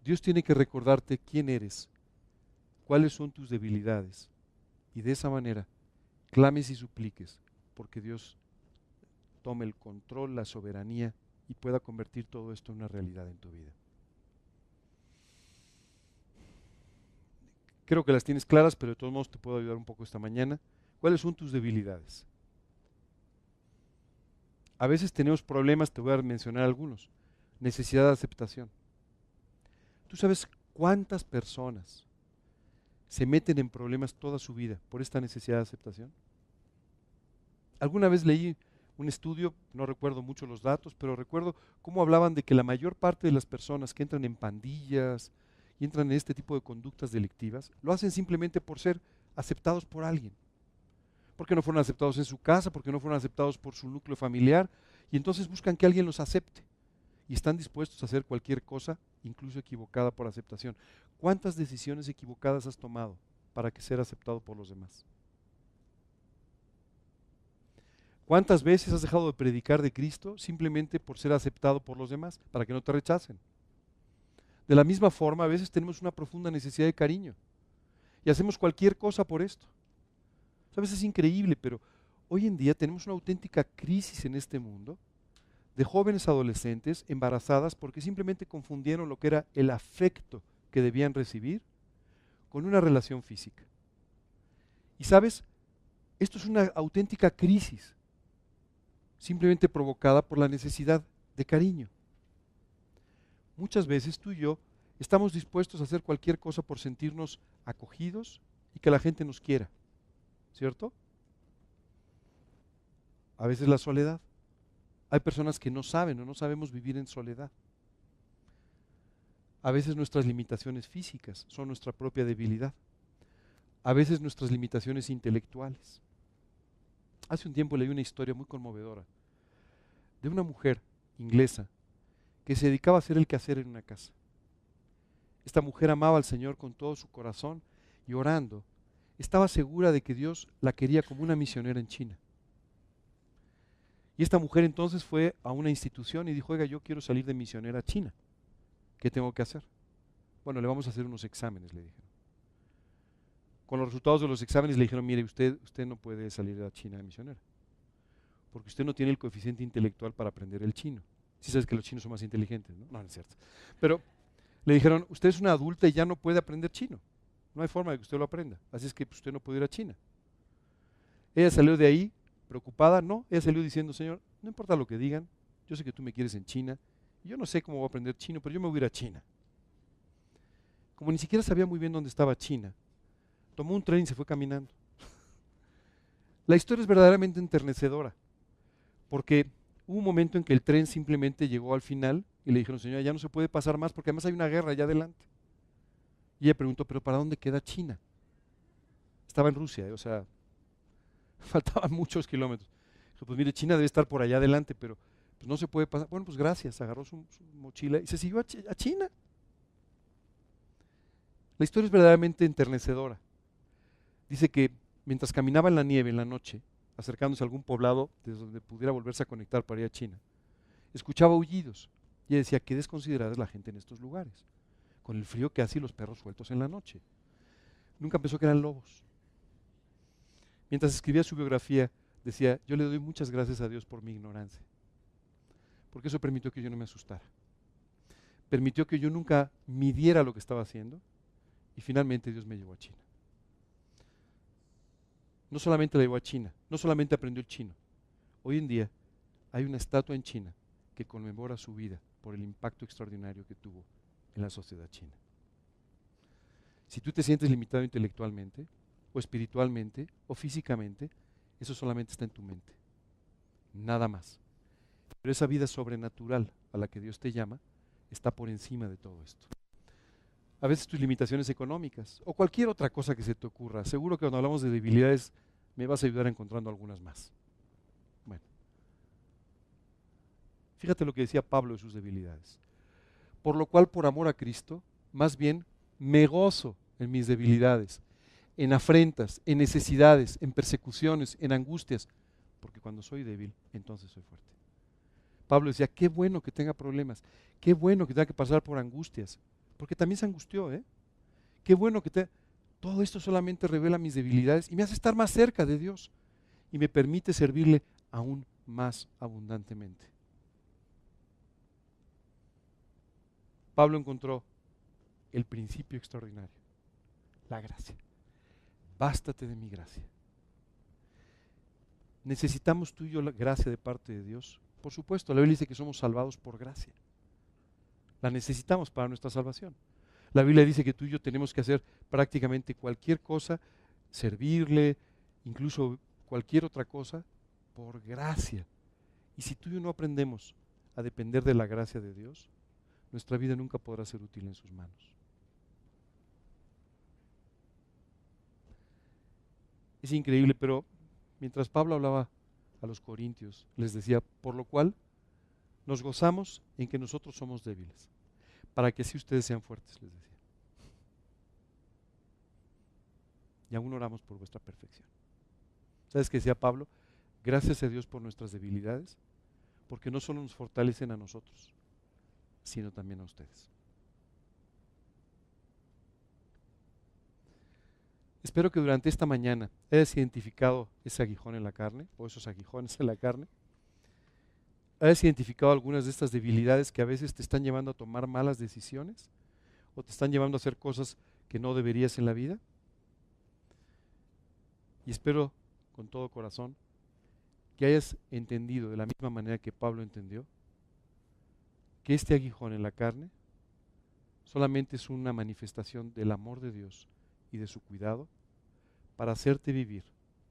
Dios tiene que recordarte quién eres, cuáles son tus debilidades. Y de esa manera, clames y supliques, porque Dios tome el control, la soberanía y pueda convertir todo esto en una realidad en tu vida. Creo que las tienes claras, pero de todos modos te puedo ayudar un poco esta mañana. ¿Cuáles son tus debilidades? A veces tenemos problemas, te voy a mencionar algunos. Necesidad de aceptación. ¿Tú sabes cuántas personas se meten en problemas toda su vida por esta necesidad de aceptación? Alguna vez leí un estudio, no recuerdo mucho los datos, pero recuerdo cómo hablaban de que la mayor parte de las personas que entran en pandillas y entran en este tipo de conductas delictivas, lo hacen simplemente por ser aceptados por alguien. Porque no fueron aceptados en su casa, porque no fueron aceptados por su núcleo familiar, y entonces buscan que alguien los acepte. Y están dispuestos a hacer cualquier cosa, incluso equivocada por aceptación. ¿Cuántas decisiones equivocadas has tomado para que ser aceptado por los demás? ¿Cuántas veces has dejado de predicar de Cristo simplemente por ser aceptado por los demás, para que no te rechacen? De la misma forma, a veces tenemos una profunda necesidad de cariño y hacemos cualquier cosa por esto. A veces es increíble, pero hoy en día tenemos una auténtica crisis en este mundo de jóvenes adolescentes embarazadas porque simplemente confundieron lo que era el afecto que debían recibir con una relación física. Y sabes, esto es una auténtica crisis, simplemente provocada por la necesidad de cariño. Muchas veces tú y yo estamos dispuestos a hacer cualquier cosa por sentirnos acogidos y que la gente nos quiera, ¿cierto? A veces la soledad. Hay personas que no saben o no sabemos vivir en soledad. A veces nuestras limitaciones físicas son nuestra propia debilidad. A veces nuestras limitaciones intelectuales. Hace un tiempo leí una historia muy conmovedora de una mujer inglesa que se dedicaba a hacer el quehacer en una casa. Esta mujer amaba al Señor con todo su corazón y orando, estaba segura de que Dios la quería como una misionera en China. Y esta mujer entonces fue a una institución y dijo, oiga, yo quiero salir de misionera a China. ¿Qué tengo que hacer? Bueno, le vamos a hacer unos exámenes, le dijeron. Con los resultados de los exámenes le dijeron, mire, usted no puede salir a China de misionera, porque usted no tiene el coeficiente intelectual para aprender el chino. Sí sabes que los chinos son más inteligentes, ¿no? No, no es cierto. Pero le dijeron, usted es una adulta y ya no puede aprender chino. No hay forma de que usted lo aprenda. Así es que usted no puede ir a China. Ella salió de ahí preocupada, no, ella salió diciendo, Señor, no importa lo que digan, yo sé que tú me quieres en China, y yo no sé cómo voy a aprender chino, pero yo me voy a ir a China. Como ni siquiera sabía muy bien dónde estaba China, tomó un tren y se fue caminando. La historia es verdaderamente enternecedora, porque hubo un momento en que el tren simplemente llegó al final y le dijeron, Señora, ya no se puede pasar más porque además hay una guerra allá adelante. Y ella preguntó, ¿pero para dónde queda China? Estaba en Rusia, o sea, faltaban muchos kilómetros. Dijo, pues mire, China debe estar por allá adelante, pero pues no se puede pasar. Bueno, pues gracias, agarró su mochila y se siguió a China. La historia es verdaderamente enternecedora. Dice que mientras caminaba en la nieve en la noche, acercándose a algún poblado desde donde pudiera volverse a conectar para ir a China, escuchaba aullidos y ella decía, qué desconsiderada es la gente en estos lugares, con el frío que hace y los perros sueltos en la noche. Nunca pensó que eran lobos. Mientras escribía su biografía, decía, yo le doy muchas gracias a Dios por mi ignorancia, porque eso permitió que yo no me asustara. Permitió que yo nunca midiera lo que estaba haciendo y finalmente Dios me llevó a China. No solamente la llevó a China, no solamente aprendió el chino. Hoy en día hay una estatua en China que conmemora su vida por el impacto extraordinario que tuvo en la sociedad china. Si tú te sientes limitado intelectualmente, o espiritualmente, o físicamente, eso solamente está en tu mente. Nada más. Pero esa vida sobrenatural a la que Dios te llama está por encima de todo esto. A veces tus limitaciones económicas o cualquier otra cosa que se te ocurra. Seguro que cuando hablamos de debilidades me vas a ayudar encontrando algunas más. Bueno, fíjate lo que decía Pablo de sus debilidades. Por lo cual, por amor a Cristo, más bien me gozo en mis debilidades, en afrentas, en necesidades, en persecuciones, en angustias, porque cuando soy débil, entonces soy fuerte. Pablo decía, qué bueno que tenga problemas, qué bueno que tenga que pasar por angustias, porque también se angustió, ¿eh? Qué bueno que todo esto solamente revela mis debilidades y me hace estar más cerca de Dios y me permite servirle aún más abundantemente. Pablo encontró el principio extraordinario, la gracia. Bástate de mi gracia. ¿Necesitamos tú y yo la gracia de parte de Dios? Por supuesto, la Biblia dice que somos salvados por gracia. La necesitamos para nuestra salvación. La Biblia dice que tú y yo tenemos que hacer prácticamente cualquier cosa, servirle, incluso cualquier otra cosa, por gracia. Y si tú y yo no aprendemos a depender de la gracia de Dios, nuestra vida nunca podrá ser útil en sus manos. Es increíble, pero mientras Pablo hablaba a los corintios, les decía, por lo cual nos gozamos en que nosotros somos débiles, para que así ustedes sean fuertes, les decía. Y aún oramos por vuestra perfección. ¿Sabes qué decía Pablo? Gracias a Dios por nuestras debilidades, porque no solo nos fortalecen a nosotros, sino también a ustedes. Espero que durante esta mañana hayas identificado ese aguijón en la carne, o esos aguijones en la carne. Hayas identificado algunas de estas debilidades que a veces te están llevando a tomar malas decisiones, o te están llevando a hacer cosas que no deberías en la vida. Y espero con todo corazón que hayas entendido de la misma manera que Pablo entendió, que este aguijón en la carne solamente es una manifestación del amor de Dios y de su cuidado para hacerte vivir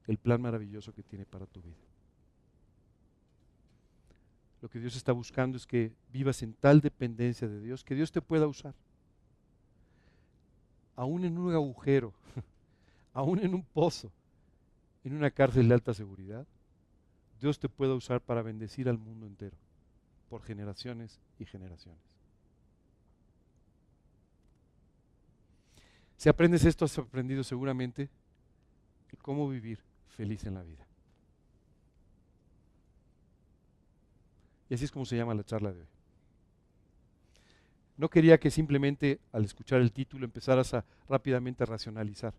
el plan maravilloso que tiene para tu vida. Lo que Dios está buscando es que vivas en tal dependencia de Dios que Dios te pueda usar. Aún en un agujero, aún en un pozo, en una cárcel de alta seguridad, Dios te pueda usar para bendecir al mundo entero, por generaciones y generaciones. Si aprendes esto, has aprendido seguramente cómo vivir feliz en la vida. Y así es como se llama la charla de hoy. No quería que simplemente al escuchar el título empezaras rápidamente a racionalizar,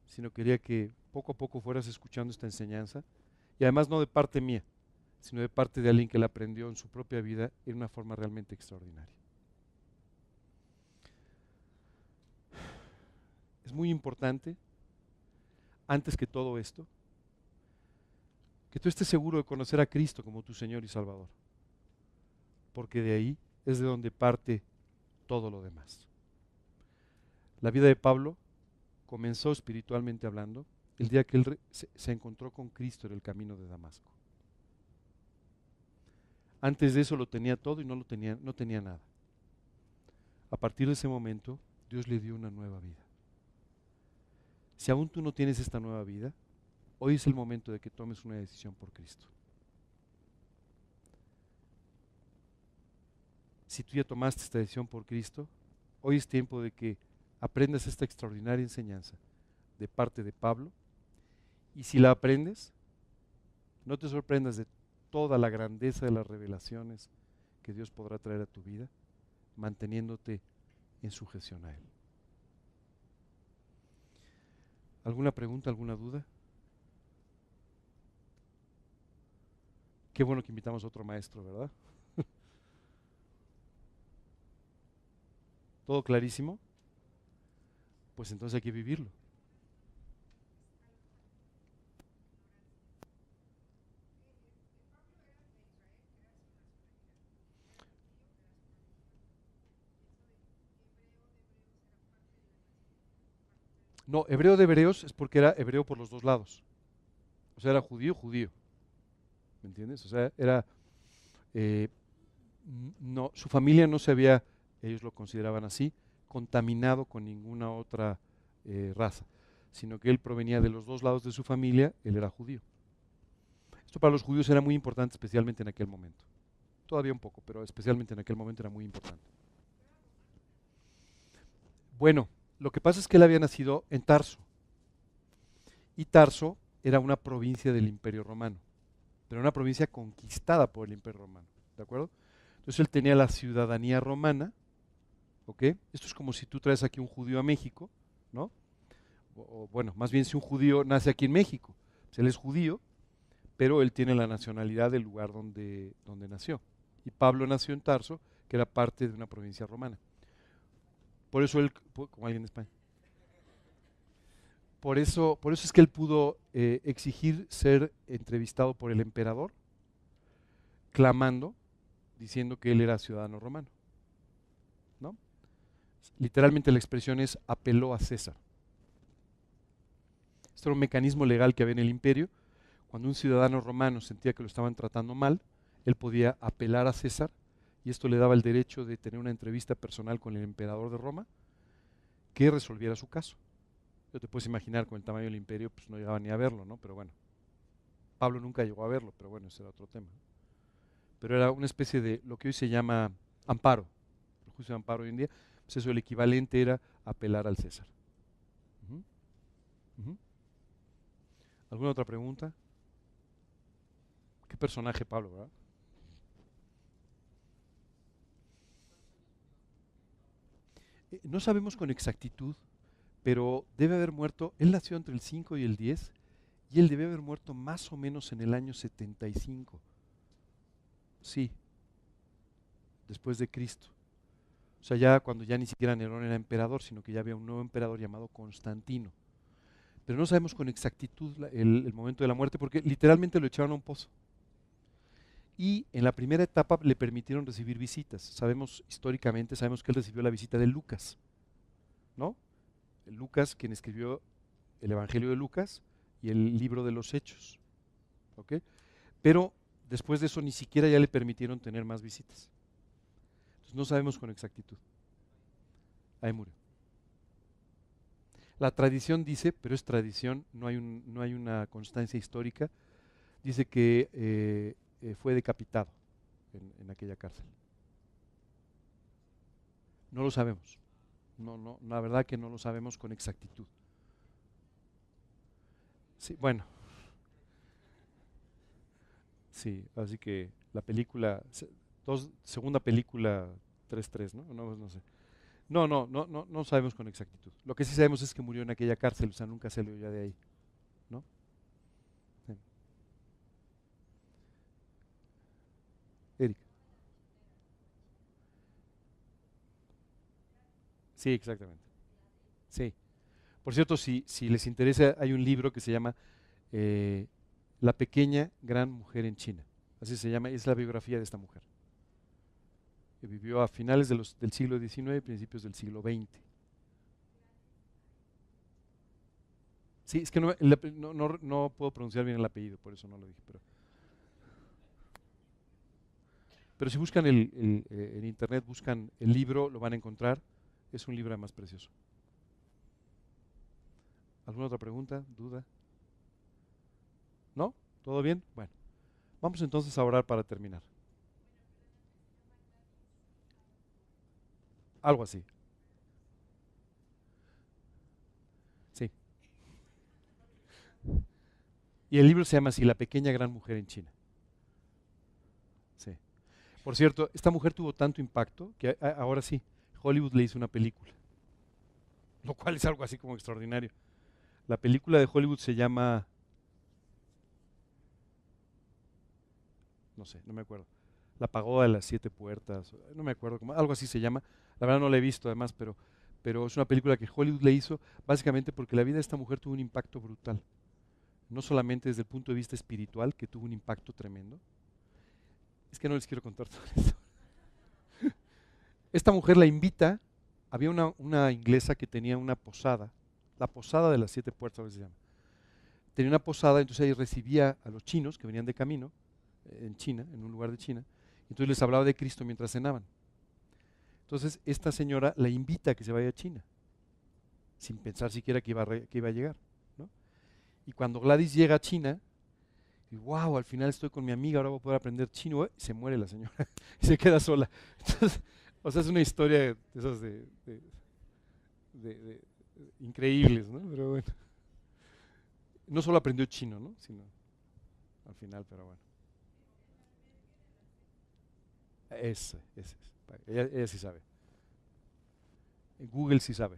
sino quería que poco a poco fueras escuchando esta enseñanza, y además no de parte mía, sino de parte de alguien que la aprendió en su propia vida en una forma realmente extraordinaria. Es muy importante, antes que todo esto, que tú estés seguro de conocer a Cristo como tu Señor y Salvador, porque de ahí es de donde parte todo lo demás. La vida de Pablo comenzó espiritualmente hablando el día que él se encontró con Cristo en el camino de Damasco. Antes de eso lo tenía todo y no tenía nada. A partir de ese momento, Dios le dio una nueva vida. Si aún tú no tienes esta nueva vida, hoy es el momento de que tomes una decisión por Cristo. Si tú ya tomaste esta decisión por Cristo, hoy es tiempo de que aprendas esta extraordinaria enseñanza de parte de Pablo, y si la aprendes, no te sorprendas de toda la grandeza de las revelaciones que Dios podrá traer a tu vida, manteniéndote en sujeción a Él. ¿Alguna pregunta, alguna duda? Qué bueno que invitamos a otro maestro, ¿verdad? ¿Todo clarísimo? Pues entonces hay que vivirlo. No, hebreo de hebreos es porque era hebreo por los dos lados. O sea, era judío, judío. ¿Me entiendes? O sea, era... eh, no, su familia no se había, ellos lo consideraban así, contaminado con ninguna otra raza, sino que él provenía de los dos lados de su familia, él era judío. Esto para los judíos era muy importante, especialmente en aquel momento. Todavía un poco, pero especialmente en aquel momento era muy importante. Bueno, lo que pasa es que él había nacido en Tarso, y Tarso era una provincia del Imperio Romano, pero una provincia conquistada por el Imperio Romano, ¿de acuerdo? Entonces él tenía la ciudadanía romana, ¿ok? Esto es como si tú traes aquí un judío a México, ¿no? O bueno, más bien si un judío nace aquí en México, pues él es judío, pero él tiene la nacionalidad del lugar donde nació. Y Pablo nació en Tarso, que era parte de una provincia romana. Por eso él, como alguien de España, por eso es que él pudo exigir ser entrevistado por el emperador, clamando, diciendo que él era ciudadano romano, ¿no? Literalmente la expresión es apeló a César. Este era un mecanismo legal que había en el imperio. Cuando un ciudadano romano sentía que lo estaban tratando mal, él podía apelar a César, y esto le daba el derecho de tener una entrevista personal con el emperador de Roma que resolviera su caso. Yo te puedes imaginar, con el tamaño del imperio, pues no llegaba ni a verlo, ¿no? Pero bueno, Pablo nunca llegó a verlo, pero bueno, ese era otro tema. Pero era una especie de lo que hoy se llama amparo, el juicio de amparo hoy en día, pues eso, el equivalente era apelar al César. Ujú, ujú. ¿Alguna otra pregunta? ¿Qué personaje Pablo, verdad? No sabemos con exactitud, pero debe haber muerto, él nació entre el 5 y el 10, y él debe haber muerto más o menos en el año 75. Sí, después de Cristo. O sea, ya cuando ya ni siquiera Nerón era emperador, sino que ya había un nuevo emperador llamado Constantino. Pero no sabemos con exactitud el momento de la muerte, porque literalmente lo echaron a un pozo. Y en la primera etapa le permitieron recibir visitas. Sabemos históricamente, sabemos que él recibió la visita de Lucas, ¿no? Lucas, quien escribió el Evangelio de Lucas y el libro de los Hechos, ¿ok? Pero después de eso ni siquiera ya le permitieron tener más visitas. Entonces no sabemos con exactitud. Ahí murió. La tradición dice, pero es tradición, no hay una constancia histórica, dice que fue decapitado en aquella cárcel. No lo sabemos. No, no, la verdad que no lo sabemos con exactitud. Sí, bueno, sí, así que la película, segunda película 3-3, ¿no? No, no sé. No sabemos con exactitud. Lo que sí sabemos es que murió en aquella cárcel, o sea, nunca salió ya de ahí, ¿no? Sí. Eric. Sí, exactamente. Sí. Por cierto, si les interesa, hay un libro que se llama eh, La pequeña gran mujer en China. Así se llama, es la biografía de esta mujer, que vivió a finales del siglo XIX y principios del siglo XX. Sí, es que no puedo pronunciar bien el apellido, por eso no lo dije. Pero si buscan en internet, buscan el libro, lo van a encontrar. Es un libro además precioso. ¿Alguna otra pregunta, duda? ¿No? ¿Todo bien? Bueno, vamos entonces a orar para terminar. Algo así. Y el libro se llama así, La pequeña gran mujer en China. Sí. Por cierto, esta mujer tuvo tanto impacto que ahora sí, Hollywood le hizo una película, lo cual es algo así como extraordinario. La película de Hollywood se llama, no sé, no me acuerdo, La pagoda de las siete puertas, no me acuerdo, algo así se llama. La verdad no la he visto además, pero es una película que Hollywood le hizo básicamente porque la vida de esta mujer tuvo un impacto brutal. No solamente desde el punto de vista espiritual, que tuvo un impacto tremendo. Es que no les quiero contar todo esto. Esta mujer la invita, había una inglesa que tenía una posada, la posada de las siete puertas a veces se llama. Tenía una posada, entonces ahí recibía a los chinos que venían de camino, en China, en un lugar de China, entonces les hablaba de Cristo mientras cenaban. Entonces esta señora la invita a que se vaya a China, sin pensar siquiera que iba a llegar, ¿no? Y cuando Gladys llega a China, y wow, al final estoy con mi amiga, ahora voy a poder aprender chino, y se muere la señora, y se queda sola. Entonces, o sea, es una historia de esas de increíbles, ¿no? Pero bueno, no solo aprendió chino, ¿no? Sino al final, pero bueno. Ese. Ella sí sabe. Google sí sabe.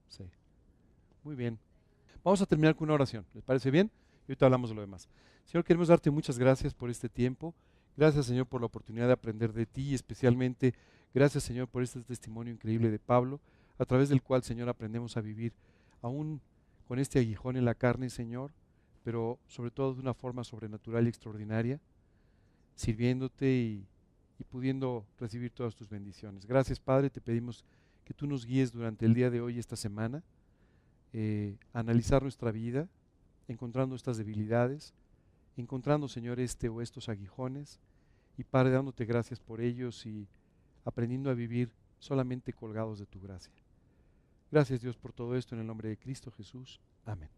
Sí. Muy bien. Vamos a terminar con una oración. ¿Les parece bien? Y ahorita hablamos de lo demás. Señor, queremos darte muchas gracias por este tiempo. Gracias, Señor, por la oportunidad de aprender de ti y especialmente gracias, Señor, por este testimonio increíble de Pablo, a través del cual, Señor, aprendemos a vivir aún con este aguijón en la carne, Señor, pero sobre todo de una forma sobrenatural y extraordinaria, sirviéndote y pudiendo recibir todas tus bendiciones. Gracias, Padre, te pedimos que tú nos guíes durante el día de hoy, esta semana, a analizar nuestra vida, encontrando estas debilidades, encontrando, Señor, este o estos aguijones, y Padre, dándote gracias por ellos y aprendiendo a vivir solamente colgados de tu gracia. Gracias, Dios, por todo esto en el nombre de Cristo Jesús. Amén.